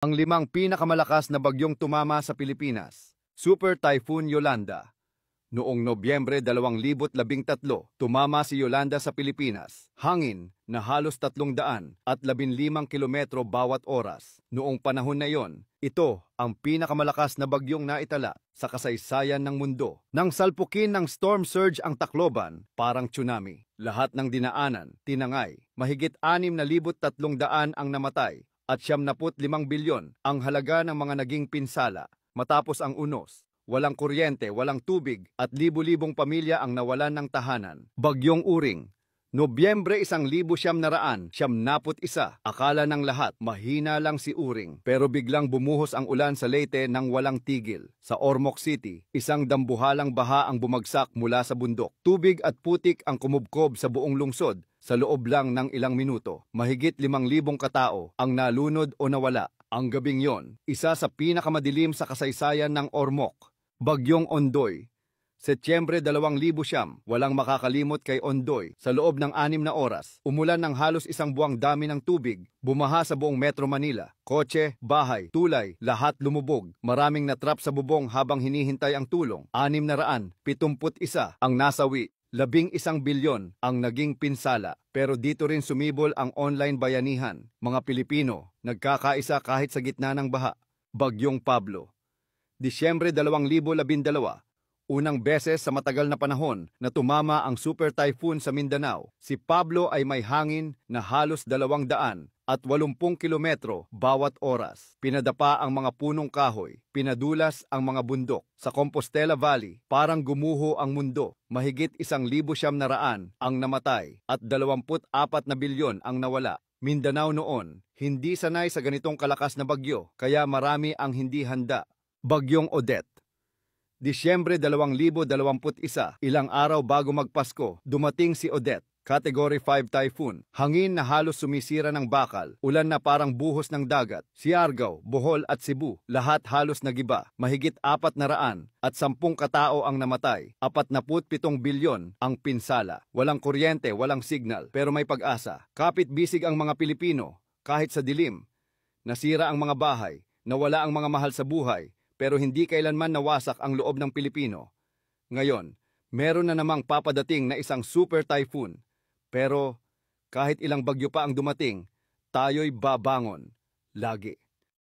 Ang 5 pinakamalakas na bagyong tumama sa Pilipinas. Super Typhoon Yolanda. Noong Nobyembre 2013, tumama si Yolanda sa Pilipinas. Hangin na halos 315 kilometro bawat oras. Noong panahon na iyon, ito ang pinakamalakas na bagyong naitala sa kasaysayan ng mundo. Nang salpukin ng storm surge ang Tacloban, parang tsunami. Lahat ng dinaanan, tinangay. Mahigit 6,300 ang namatay at 75 bilyon ang halaga ng mga naging pinsala. Matapos ang unos, walang kuryente, walang tubig at libu-libong pamilya ang nawalan ng tahanan. Bagyong Uring. Nobyembre 1971, akala ng lahat mahina lang si Uring, pero biglang bumuhos ang ulan sa Leyte nang walang tigil. Sa Ormoc City, isang dambuhalang baha ang bumagsak mula sa bundok. Tubig at putik ang kumubkob sa buong lungsod sa loob lang ng ilang minuto. Mahigit 5,000 katao ang nalunod o nawala. Ang gabing yon, isa sa pinakamadilim sa kasaysayan ng Ormoc. Bagyong Ondoy. Setyembre 2000, walang makakalimot kay Ondoy. Sa loob ng 6 na oras, umulan ng halos isang buwang dami ng tubig, bumaha sa buong Metro Manila. Kotse, bahay, tulay, lahat lumubog. Maraming natrap sa bubong habang hinihintay ang tulong. 671 ang nasawi. 11 bilyon ang naging pinsala. Pero dito rin sumibol ang online bayanihan. Mga Pilipino, nagkakaisa kahit sa gitna ng baha. Bagyong Pablo. Disyembre 2012, unang beses sa matagal na panahon na tumama ang super typhoon sa Mindanao. Si Pablo ay may hangin na halos 280 kilometro bawat oras. Pinadapa ang mga punong kahoy, pinadulas ang mga bundok. Sa Compostela Valley, parang gumuho ang mundo. Mahigit 1,900 ang namatay at 24 na bilyon ang nawala. Mindanao noon, hindi sanay sa ganitong kalakas na bagyo, kaya marami ang hindi handa. Bagyong Odette. Disyembre 2021, ilang araw bago magpasko, dumating si Odette. Category 5 typhoon. Hangin na halos sumisira ng bakal, ulan na parang buhos ng dagat. Siargao, Bohol at Cebu, lahat halos nagiba. Mahigit 400 at 10 katao ang namatay. 47 bilyon ang pinsala. Walang kuryente, walang signal, pero may pag-asa. Kapit-bisig ang mga Pilipino, kahit sa dilim. Nasira ang mga bahay, nawala ang mga mahal sa buhay, pero hindi kailanman nawasak ang loob ng Pilipino. Ngayon, meron na namang papadating na isang super typhoon. Pero kahit ilang bagyo pa ang dumating, tayo'y babangon lagi.